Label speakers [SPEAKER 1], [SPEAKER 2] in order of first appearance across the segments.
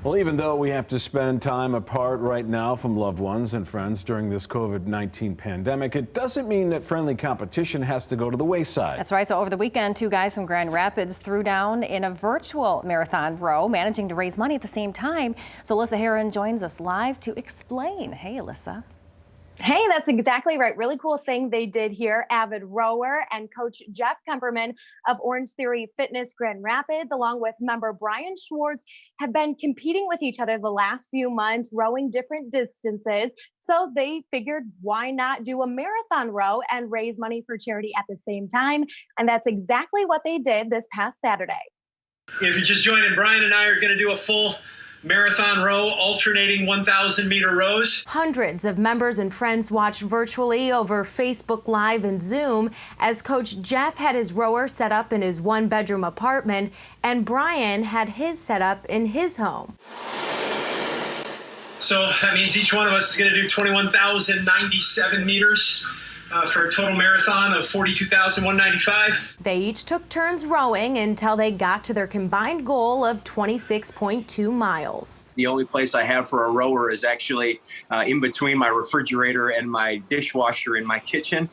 [SPEAKER 1] Well, even though we have to spend time apart right now from loved ones and friends during this COVID-19 pandemic, it doesn't mean that friendly competition has to go to the wayside.
[SPEAKER 2] That's right. So over the weekend, two guys from Grand Rapids threw down in a virtual marathon row, managing to raise money at the same time. So Alyssa Heron joins us live to explain. Hey, Alyssa.
[SPEAKER 3] Hey, that's exactly right. Really cool thing they did here. Avid rower and coach Jeff Kemperman of Orange Theory Fitness Grand Rapids, along with member Brian Schwartz, have been competing with each other the last few months, rowing different distances. So they figured, why not do a marathon row and raise money for charity at the same time? And that's exactly what they did this past Saturday.
[SPEAKER 4] If you're just joining, Brian and I are going to do a full marathon row, alternating 1,000-meter rows.
[SPEAKER 5] Hundreds of members and friends watched virtually over Facebook Live and Zoom as Coach Jeff had his rower set up in his one-bedroom apartment and Brian had his set up in his home.
[SPEAKER 4] So that means each one of us is going to do 21,097 meters for a total marathon of 42,195.
[SPEAKER 5] They each took turns rowing until they got to their combined goal of 26.2 miles.
[SPEAKER 6] The only place I have for a rower is actually in between my refrigerator and my dishwasher in my kitchen.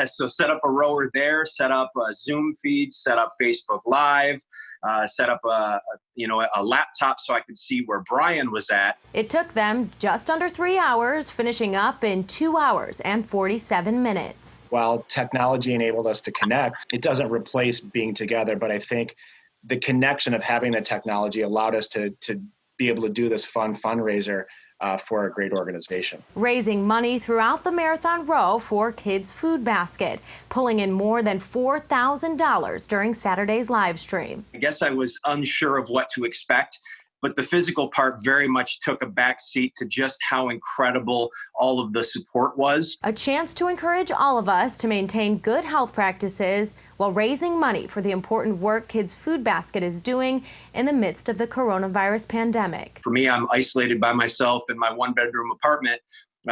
[SPEAKER 6] So set up a rower there, set up a Zoom feed, set up Facebook Live, set up a laptop so I could see where Brian was at.
[SPEAKER 5] It took them just under 3 hours, finishing up in 2 hours and 47 minutes.
[SPEAKER 7] While technology enabled us to connect, it doesn't replace being together, but I think the connection of having the technology allowed us to be able to do this fun fundraiser for a great organization.
[SPEAKER 5] Raising money throughout the marathon row for Kids Food Basket, pulling in more than $4,000 during Saturday's live stream.
[SPEAKER 6] I guess I was unsure of what to expect, but the physical part very much took a back seat to just how incredible all of the support was.
[SPEAKER 5] A chance to encourage all of us to maintain good health practices while raising money for the important work Kids Food Basket is doing in the midst of the coronavirus pandemic.
[SPEAKER 6] For me, I'm isolated by myself in my one-bedroom apartment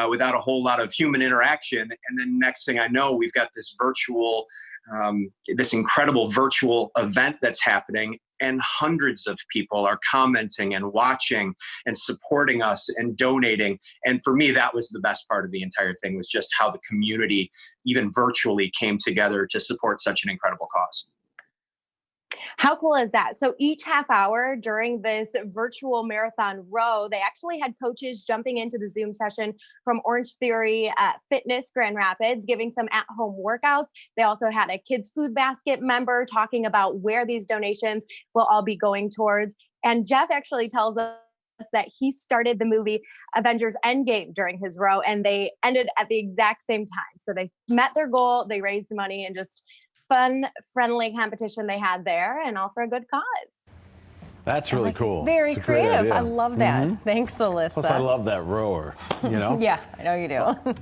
[SPEAKER 6] without a whole lot of human interaction. And then next thing I know, we've got this incredible virtual event that's happening, and hundreds of people are commenting and watching and supporting us and donating. And for me, that was the best part of the entire thing, was just how the community, even virtually, came together to support such an incredible cause.
[SPEAKER 3] How cool is that? So each half hour during this virtual marathon row, they actually had coaches jumping into the Zoom session from Orange Theory Fitness Grand Rapids, giving some at-home workouts. They also had a Kids Food Basket member talking about where these donations will all be going towards. And Jeff actually tells us that he started the movie Avengers Endgame during his row, and they ended at the exact same time. So they met their goal, they raised money, and just fun, friendly competition they had there, and all for a good cause.
[SPEAKER 1] That's really cool.
[SPEAKER 2] Very creative. I love that.
[SPEAKER 1] Mm-hmm.
[SPEAKER 2] Thanks, Alyssa.
[SPEAKER 1] Plus, I love that rower, you know?
[SPEAKER 2] Yeah, I know you do.